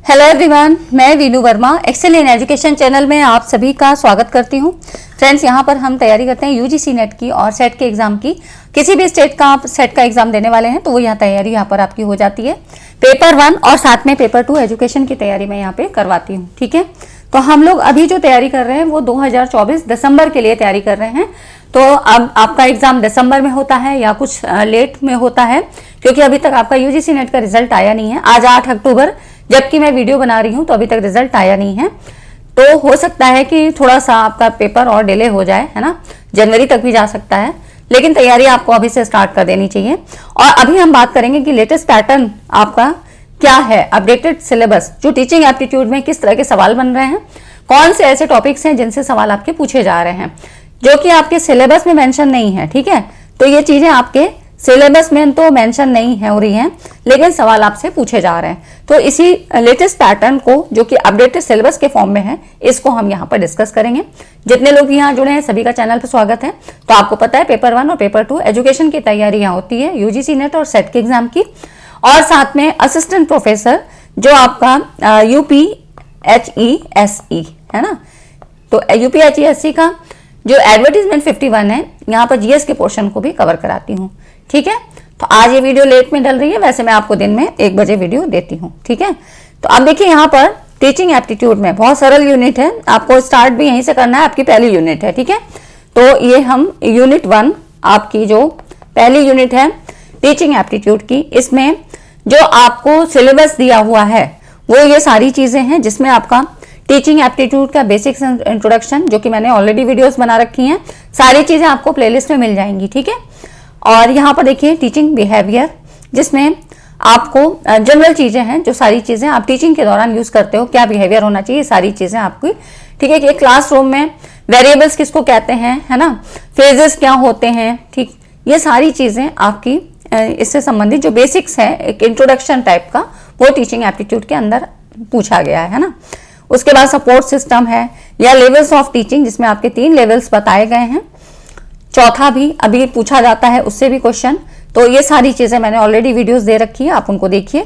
Hello everyone, मैं Veenu Verma Excel in education channel में आप सभी का स्वागत करती हूं। फ्रेंड्स, यहां पर हम तैयारी करते हैं यूजीसी नेट की और सेट के एग्जाम की। किसी भी स्टेट का आप सेट का एग्जाम देने वाले हैं तो वो यहाँ तैयारी यहाँ पर आपकी हो जाती है। पेपर 1 और साथ में पेपर 2 एजुकेशन की तैयारी मैं यहाँ पे करवाती हूँ। ठीक है, तो हम लोग अभी जो तैयारी कर रहे हैं वो 2024 दिसंबर के लिए तैयारी कर रहे हैं। तो अब आपका एग्जाम दिसंबर में होता है या कुछ लेट में होता है, क्योंकि अभी तक आपका यूजीसी नेट का रिजल्ट आया नहीं है। आज 8 अक्टूबर जबकि मैं वीडियो बना रही हूं तो अभी तक रिजल्ट आया नहीं है। तो हो सकता है कि थोड़ा सा आपका पेपर और डिले हो जाए, है ना, जनवरी तक भी जा सकता है। लेकिन तैयारी आपको अभी से स्टार्ट कर देनी चाहिए। और अभी हम बात करेंगे कि लेटेस्ट पैटर्न आपका क्या है, अपडेटेड सिलेबस, जो टीचिंग एप्टीट्यूड में किस तरह के सवाल बन रहे हैं, कौन से ऐसे टॉपिक्स हैं जिनसे सवाल आपके पूछे जा रहे हैं जो कि आपके सिलेबस में मेंशन नहीं है। ठीक है, तो ये चीजें आपके सिलेबस में तो मेंशन नहीं है हो रही हैं, लेकिन सवाल आपसे पूछे जा रहे हैं। तो इसी लेटेस्ट पैटर्न को जो कि अपडेटेड सिलेबस के फॉर्म में है, इसको हम यहाँ पर डिस्कस करेंगे। जितने लोग यहाँ जुड़े हैं सभी का चैनल पर स्वागत है। तो आपको पता है पेपर 1 और पेपर 2 एजुकेशन की तैयारी यहाँ होती है यूजीसी नेट और सेट के एग्जाम की, और साथ में असिस्टेंट प्रोफेसर जो आपका UPHESE है ना। तो UPHESE का जो एडवर्टीजमेंट 51 है, यहाँ पर जीएस के पोर्शन को भी कवर कराती हूँ। ठीक है, तो आज ये वीडियो लेट में डल रही है, वैसे मैं आपको दिन में 1 बजे वीडियो देती हूँ। ठीक है, तो अब देखिए यहाँ पर टीचिंग एप्टीट्यूड में बहुत सरल यूनिट है, आपको स्टार्ट भी यहीं से करना है, आपकी पहली यूनिट है। ठीक है, तो ये हम यूनिट 1 आपकी जो पहली यूनिट है टीचिंग एप्टीट्यूड की, इसमें जो आपको सिलेबस दिया हुआ है वो ये सारी चीजें हैं, जिसमें आपका टीचिंग एप्टीट्यूड का बेसिक्स इंट्रोडक्शन, जो कि मैंने ऑलरेडी वीडियोस बना रखी हैं, सारी चीजें आपको प्लेलिस्ट में मिल जाएंगी। ठीक है, और यहाँ पर देखिए टीचिंग बिहेवियर, जिसमें आपको जनरल चीजें हैं, जो सारी चीजें आप टीचिंग के दौरान यूज करते हो, क्या बिहेवियर होना चाहिए, सारी चीजें आपकी। ठीक है, कि क्लासरूम में वेरिएबल्स किसको कहते हैं, है ना, फेजेस क्या होते हैं, ठीक, ये सारी चीजें आपकी इससे संबंधित जो बेसिक्स है, एक इंट्रोडक्शन टाइप का, वो टीचिंग एप्टीट्यूड के अंदर पूछा गया है ना। उसके बाद सपोर्ट सिस्टम है या लेवल्स ऑफ टीचिंग, जिसमें आपके 3 लेवल्स बताए गए हैं। चौथा भी अभी पूछा जाता है, उससे भी क्वेश्चन। तो ये सारी चीजें मैंने ऑलरेडी वीडियोस दे रखी है, आप उनको देखिए।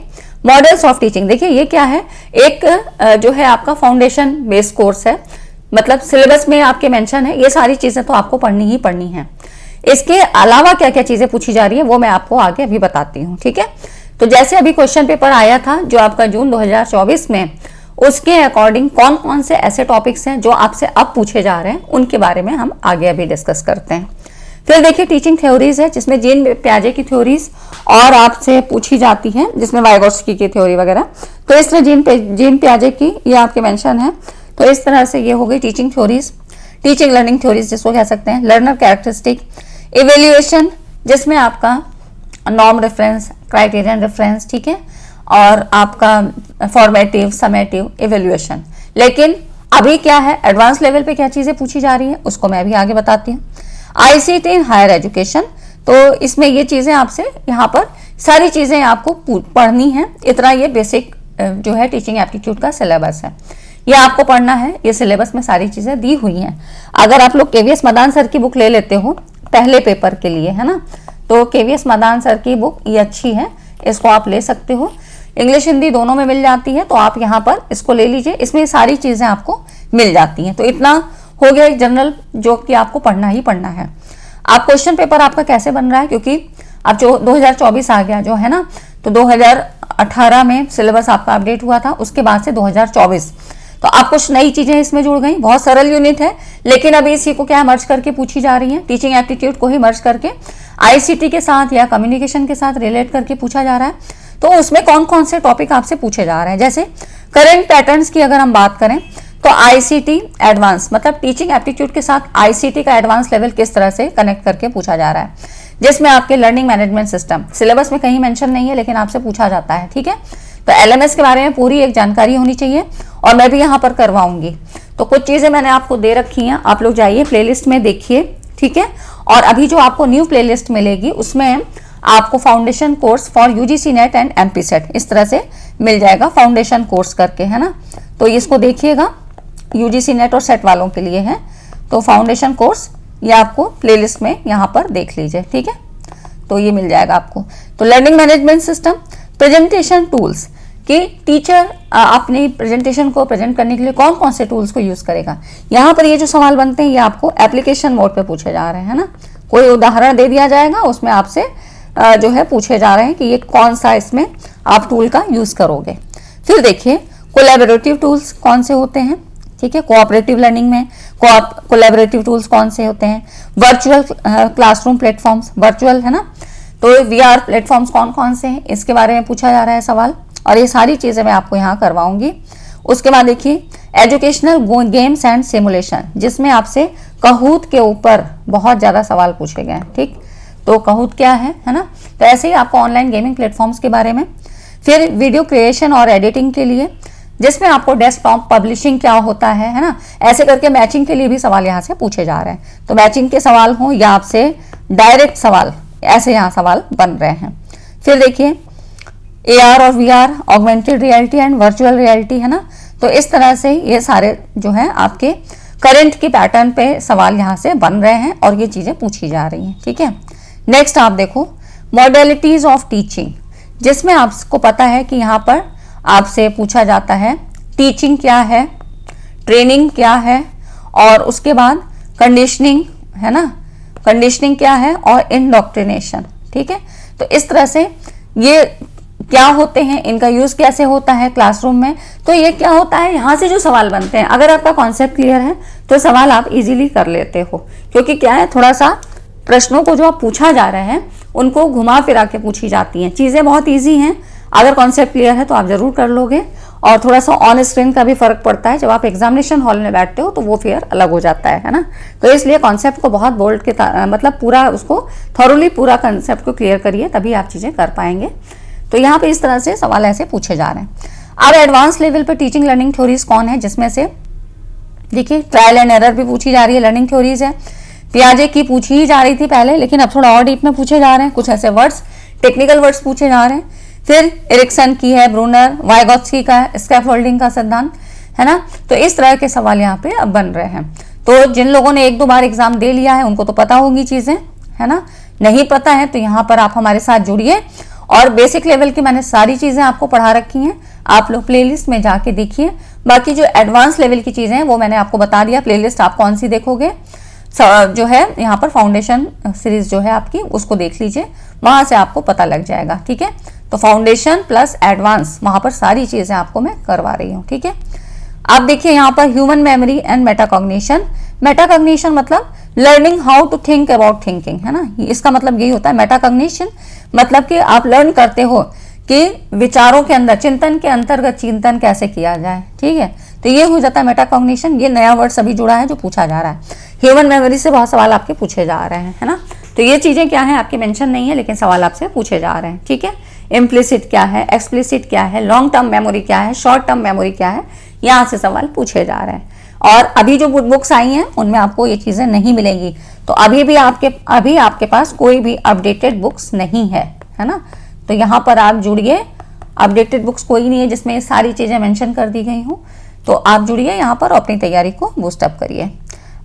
मॉडल्स ऑफ टीचिंग, देखिए ये क्या है, एक जो है आपका फाउंडेशन बेस कोर्स है, मतलब सिलेबस में आपके मेंशन है, ये सारी चीजें तो आपको पढ़नी ही पढ़नी है। इसके अलावा क्या क्या चीजें पूछी जा रही है वो मैं आपको आगे अभी बताती हूँ। ठीक है, तो जैसे अभी क्वेश्चन पेपर आया था जो आपका जून 2024 में, उसके अकॉर्डिंग कौन कौन से ऐसे टॉपिक्स हैं जो आपसे अब पूछे जा रहे हैं, उनके बारे में हम आगे अभी डिस्कस करते हैं। फिर देखिए टीचिंग थ्योरीज है, जिसमें जीन पियाजे की थ्योरीज और आपसे पूछी जाती है, जिसमें वाइगोत्स्की की थ्योरी वगैरह। तो इस तरह जीन पियाजे की ये आपके मेंशन है। तो इस तरह से ये हो गई teaching theories. Teaching learning theories जिसको कह सकते हैं, लर्नर कैरेक्टरिस्टिक, इवेल्युएशन, जिसमें आपका नॉर्म रेफरेंस, क्राइटेरियन रेफरेंस, ठीक है, और आपका फॉर्मेटिव, समेटिव, इवेल्युएशन। लेकिन अभी क्या है, एडवांस लेवल पे क्या चीजें पूछी जा रही है उसको मैं अभी आगे बताती हूँ। ICT इन हायर एजुकेशन, तो इसमें ये चीजें आपसे यहाँ पर सारी चीजें आपको पढ़नी है। इतना ये बेसिक जो है टीचिंग एप्टीट्यूड का सिलेबस है, ये आपको पढ़ना है। ये सिलेबस में सारी चीजें दी हुई हैं। अगर आप लोग KVS मदान सर की बुक ले लेते हो पहले पेपर के लिए, है ना, तो KVS मदान सर की बुक ये अच्छी है, इसको आप ले सकते हो। इंग्लिश हिंदी दोनों में मिल जाती है, तो आप यहाँ पर इसको ले लीजिए, इसमें सारी चीजें आपको मिल जाती हैं। तो इतना हो गया जनरल, जो कि आपको पढ़ना ही पढ़ना है। आप क्वेश्चन पेपर आपका कैसे बन रहा है, क्योंकि अब जो 2024 आ गया जो है ना, तो 2018 में सिलेबस आपका अपडेट हुआ था, उसके बाद से 2024, तो आप कुछ नई चीजें इसमें जुड़ गई। बहुत सरल यूनिट है, लेकिन अभी इसी को क्या मर्ज करके पूछी जा रही है, टीचिंग एप्टीट्यूड को ही मर्ज करके ICT के साथ या कम्युनिकेशन के साथ रिलेट करके पूछा जा रहा है। तो उसमें कौन कौन से टॉपिक आपसे पूछे जा रहे हैं, जैसे करंट पैटर्न्स की अगर हम बात करें तो ICT एडवांस, मतलब टीचिंग एप्टीट्यूड के साथ ICT का एडवांस लेवल किस तरह से कनेक्ट करके पूछा जा रहा है, जिसमें आपके लर्निंग मैनेजमेंट सिस्टम, सिलेबस में कहीं मेंशन नहीं है लेकिन आपसे पूछा जाता है। ठीक है, तो LMS के बारे में पूरी एक जानकारी होनी चाहिए, और मैं भी यहाँ पर करवाऊंगी। तो कुछ चीजें मैंने आपको दे रखी हैं, आप लोग जाइए प्लेलिस्ट में देखिए। ठीक है, और अभी जो आपको न्यू प्लेलिस्ट मिलेगी उसमें आपको foundation course for UGC net and MP set इस तरह से मिल जाएगा, फाउंडेशन कोर्स करके, है ना। तो इसको देखिएगा, UGC नेट और सेट वालों के लिए है। तो फाउंडेशन कोर्स ये आपको प्लेलिस्ट में यहाँ पर देख लीजिए। ठीक है, तो ये मिल जाएगा आपको। तो learning management system, presentation tools, कि टीचर अपनी प्रेजेंटेशन को प्रेजेंट करने के लिए कौन कौन से टूल्स को यूज करेगा। यहाँ पर ये जो सवाल बनते हैं ये आपको एप्लीकेशन मोड पे पूछे जा रहे हैं, है ना। कोई उदाहरण दे दिया जाएगा, उसमें आपसे जो है पूछे जा रहे हैं कि ये कौन सा इसमें आप टूल का यूज करोगे। फिर देखिए कोलैबोरेटिव टूल्स कौन से होते हैं, ठीक है। कोऑपरेटिव लर्निंग में कोलैबोरेटिव टूल्स कौन से होते हैं। वर्चुअल क्लासरूम प्लेटफॉर्म्स, वर्चुअल है ना, तो वीआर प्लेटफॉर्म्स कौन कौन से हैं, इसके बारे में पूछा जा रहा है सवाल, और ये सारी चीजें मैं आपको यहाँ करवाऊंगी। उसके बाद देखिए एजुकेशनल गेम्स एंड सिमुलेशन, जिसमें आपसे कहूत के ऊपर बहुत ज्यादा सवाल पूछे गए हैं, ठीक। तो कहूत क्या है ना, तो ऐसे ही आपको ऑनलाइन गेमिंग प्लेटफॉर्म्स के बारे में। फिर वीडियो क्रिएशन और एडिटिंग के लिए, जिसमें आपको डेस्कटॉप पब्लिशिंग क्या होता है ना, ऐसे करके मैचिंग के लिए भी सवाल यहाँ से पूछे जा रहे हैं। तो मैचिंग के सवाल हो या आपसे डायरेक्ट सवाल, ऐसे यहाँ सवाल बन रहे हैं। फिर देखिए AR और VR, augmented reality and virtual reality, है ना। तो इस तरह से ये सारे जो है आपके करंट के पैटर्न पे सवाल यहाँ से बन रहे हैं और ये चीजें पूछी जा रही हैं, ठीक है। नेक्स्ट आप देखो मॉडलिटीज ऑफ टीचिंग, जिसमें आपको पता है कि यहाँ पर आपसे पूछा जाता है टीचिंग क्या है, ट्रेनिंग क्या है, और उसके बाद कंडीशनिंग, है ना, कंडीशनिंग क्या है, और इंडोक्ट्रिनेशन, ठीक है। तो इस तरह से ये क्या होते हैं, इनका यूज कैसे होता है क्लासरूम में। तो ये क्या होता है, यहाँ से जो सवाल बनते हैं, अगर आपका कॉन्सेप्ट क्लियर है तो सवाल आप इजीली कर लेते हो, क्योंकि क्या है, थोड़ा सा प्रश्नों को जो आप पूछा जा रहे हैं उनको घुमा फिरा के पूछी जाती हैं, चीजें बहुत ईजी हैं। अगर कॉन्सेप्ट क्लियर है तो आप जरूर कर लोगे, और थोड़ा सा ऑन स्क्रीन का भी फर्क पड़ता है, जब आप एग्जामिनेशन हॉल में बैठते हो तो वो फिर अलग हो जाता है ना। तो इसलिए कॉन्सेप्ट को बहुत बोल्ड के मतलब पूरा उसको थॉरोली पूरा कॉन्सेप्ट को क्लियर करिए, तभी आप चीजें कर पाएंगे। तो यहाँ पे इस तरह से सवाल ऐसे पूछे जा रहे हैं। अब एडवांस लेवल पे टीचिंग लर्निंग थ्योरीज कौन है, जिसमें से देखिए ट्रायल एंड एरर भी पूछी जा रही है, लर्निंग थ्योरीज है। पियाजे की पूछी ही जा रही थी पहले, लेकिन अब थोड़ा और डीप में पूछे जा रहे हैं, कुछ ऐसे वर्ड्स, टेक्निकल वर्ड्स पूछे जा रहे हैं। फिर एरिक्सन की है, ब्रूनर, वाइगोत्स्की का है, स्कैफोल्डिंग का सिद्धांत, है ना। तो इस तरह के सवाल यहाँ पे अब बन रहे हैं। तो जिन लोगों ने 1-2 बार एग्जाम दे लिया है उनको तो पता होगी चीजें, है ना। नहीं पता है तो यहाँ पर आप हमारे साथ जुड़िए, और बेसिक लेवल की मैंने सारी चीजें आपको पढ़ा रखी हैं, आप लोग प्लेलिस्ट में जाके देखिए। बाकी जो एडवांस लेवल की चीजें हैं वो मैंने आपको बता दिया, प्लेलिस्ट आप कौन सी देखोगे, जो है यहाँ पर फाउंडेशन सीरीज जो है आपकी, उसको देख लीजिए, वहां से आपको पता लग जाएगा, ठीक है। तो फाउंडेशन प्लस एडवांस, वहां पर सारी चीजें आपको मैं करवा रही हूँ, ठीक है। आप देखिए यहाँ पर human memory and metacognition. Metacognition मतलब learning how to think about thinking, है ना, इसका मतलब यही होता है। मेटाकॉग्निशन मतलब कि आप लर्न करते हो कि विचारों के अंदर, चिंतन के अंतर्गत चिंतन कैसे किया जाए, ठीक है। तो ये हो जाता है मेटाकॉग्निशन। ये नया वर्ड सभी जुड़ा है जो पूछा जा रहा है। ह्यूमन मेमोरी से बहुत सवाल आपके पूछे जा रहे हैं, है ना। तो ये चीजें क्या है आपके मेंशन नहीं है, लेकिन सवाल आपसे पूछे जा रहे हैं, ठीक है। इम्प्लिसिट क्या है, एक्सप्लिसिट क्या है, लॉन्ग टर्म मेमोरी क्या है, शॉर्ट टर्म मेमोरी क्या है, यहाँ से सवाल पूछे जा रहे हैं। और अभी जो बुक्स आई हैं उनमें आपको ये चीजें नहीं मिलेंगी। तो अभी आपके पास कोई भी अपडेटेड बुक्स नहीं है ना। तो यहाँ पर आप जुड़िए, अपडेटेड बुक्स कोई नहीं है जिसमें सारी चीजें मेंशन कर दी गई हूँ। तो आप जुड़िए यहाँ पर, अपनी तैयारी को बूस्ट अप करिए।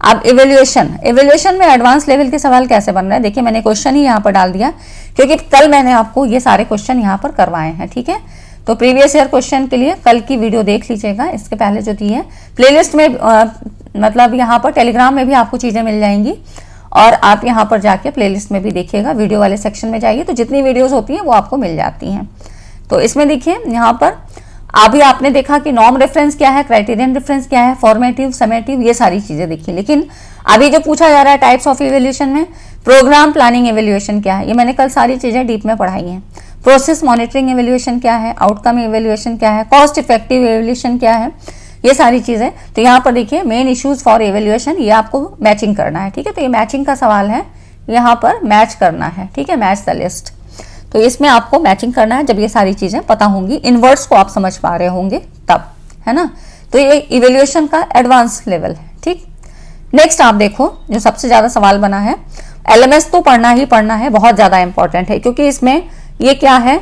अब इवेल्युएशन में एडवांस लेवल के सवाल कैसे बन रहे हैं, देखिए मैंने क्वेश्चन ही यहाँ पर डाल दिया, क्योंकि कल मैंने आपको ये सारे क्वेश्चन यहाँ पर करवाए हैं, ठीक है। तो प्रीवियस ईयर क्वेश्चन के लिए कल की वीडियो देख लीजिएगा, इसके पहले जो दी है प्लेलिस्ट में, मतलब यहाँ पर टेलीग्राम में भी आपको चीजें मिल जाएंगी, और आप यहाँ पर जाके प्लेलिस्ट में भी देखिएगा, वीडियो वाले सेक्शन में जाइए तो जितनी वीडियोस होती हैं वो आपको मिल जाती हैं। तो इसमें देखिए यहाँ पर अभी आपने देखा कि नॉर्म रेफरेंस क्या है, क्राइटेरियन रेफरेंस क्या है, फॉर्मेटिव, समेटिव, ये सारी चीजें देखी। लेकिन अभी जो पूछा जा रहा है टाइप्स ऑफ इवेल्युएशन में, प्रोग्राम प्लानिंग इवेल्युएशन क्या है, ये मैंने कल सारी चीजें डीप में पढ़ाई हैं। प्रोसेस मॉनिटरिंग इवेल्युएशन क्या है, आउटकम इवेल्युएशन क्या है, कॉस्ट इफेक्टिव इवेल्युएशन क्या है, ये सारी चीजें। तो यहाँ पर देखिए मेन इश्यूज फॉर इवेल्युएशन, ये आपको मैचिंग करना है, ठीक है। तो ये मैचिंग का सवाल है, यहाँ पर मैच करना है, ठीक है, मैच द लिस्ट। तो इसमें आपको मैचिंग करना है, जब ये सारी चीजें पता होंगी, इन वर्ड्स को आप समझ पा रहे होंगे तब, है ना। तो ये इवेल्युएशन का एडवांस लेवल है, ठीक। नेक्स्ट आप देखो जो सबसे ज्यादा सवाल बना है, LMS तो पढ़ना ही पढ़ना है, बहुत ज्यादा इंपॉर्टेंट है, क्योंकि इसमें ये क्या है,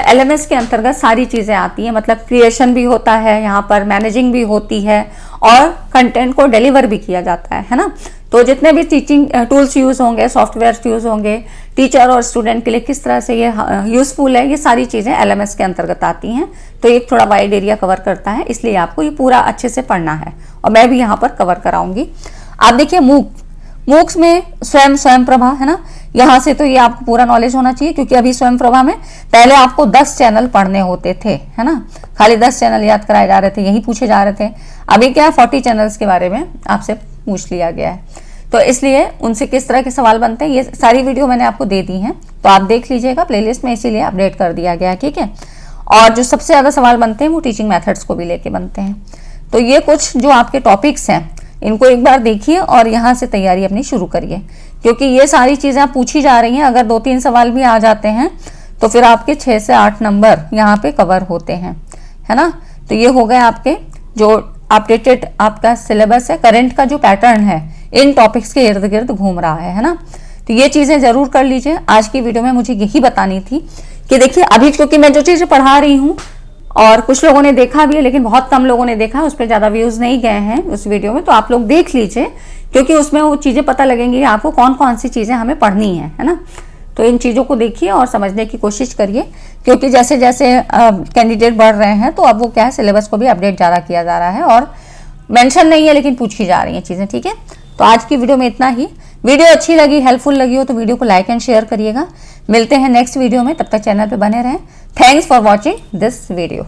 LMS के अंतर्गत सारी चीजें आती हैं, मतलब क्रिएशन भी होता है, यहाँ पर मैनेजिंग भी होती है, और कंटेंट को डिलीवर भी किया जाता है ना। तो जितने भी टीचिंग टूल्स यूज़ होंगे, सॉफ्टवेयर यूज़ होंगे, टीचर और स्टूडेंट के लिए किस तरह से ये यूज़फुल है, ये सारी चीज़ें LMS के अंतर्गत आती हैं। तो ये थोड़ा वाइड एरिया कवर करता है, इसलिए आपको ये पूरा अच्छे से पढ़ना है और मैं भी यहाँ पर कवर कराऊंगी। आप देखिए मूक्स में स्वयं प्रभा है ना, यहाँ से तो ये आपको पूरा नॉलेज होना चाहिए, क्योंकि अभी स्वयं प्रभा में पहले आपको 10 चैनल पढ़ने होते थे, है ना, खाली 10 चैनल याद कराए जा रहे थे, यही पूछे जा रहे थे। अभी क्या 40 चैनल्स के बारे में आपसे पूछ लिया गया है, तो इसलिए उनसे किस तरह के सवाल बनते हैं ये सारी वीडियो मैंने आपको दे दी हैं, तो आप देख लीजिएगा प्लेलिस्ट में, इसीलिए अपडेट कर दिया गया है, ठीक है। और जो सबसे ज़्यादा सवाल बनते हैं वो टीचिंग मेथड्स को भी लेके बनते हैं। तो ये कुछ जो आपके टॉपिक्स हैं इनको एक बार देखिए और यहाँ से तैयारी अपनी शुरू करिए, क्योंकि ये सारी चीज़ें आप पूछी जा रही हैं। अगर 2-3 सवाल भी आ जाते हैं तो फिर आपके 6 से 8 नंबर यहाँ पे कवर होते हैं, है ना। तो ये हो गए आपके जो अपडेटेड आपका सिलेबस है, करंट का जो पैटर्न है इन टॉपिक्स के इर्द गिर्द घूम रहा है ना। तो ये चीज़ें ज़रूर कर लीजिए। आज की वीडियो में मुझे यही बतानी थी कि देखिए अभी क्योंकि मैं जो चीज़ें पढ़ा रही हूँ और कुछ लोगों ने देखा भी है, लेकिन बहुत कम लोगों ने देखा, उस पर ज़्यादा व्यूज़ नहीं गए हैं उस वीडियो में, तो आप लोग देख लीजिए, क्योंकि उसमें वो चीज़ें पता लगेंगी आपको कौन कौन सी चीज़ें हमें पढ़नी है ना। तो इन चीज़ों को देखिए और समझने की कोशिश करिए, क्योंकि जैसे जैसे कैंडिडेट बढ़ रहे हैं तो अब वो क्या है, सिलेबस को भी अपडेट ज़्यादा किया जा रहा है और मेंशन नहीं है लेकिन पूछी जा रही हैं चीज़ें, ठीक है। तो आज की वीडियो में इतना ही। वीडियो अच्छी लगी, हेल्पफुल लगी हो तो वीडियो को लाइक एंड शेयर करिएगा। मिलते हैं नेक्स्ट वीडियो में, तब तक चैनल पे बने रहें। Thanks for watching this video.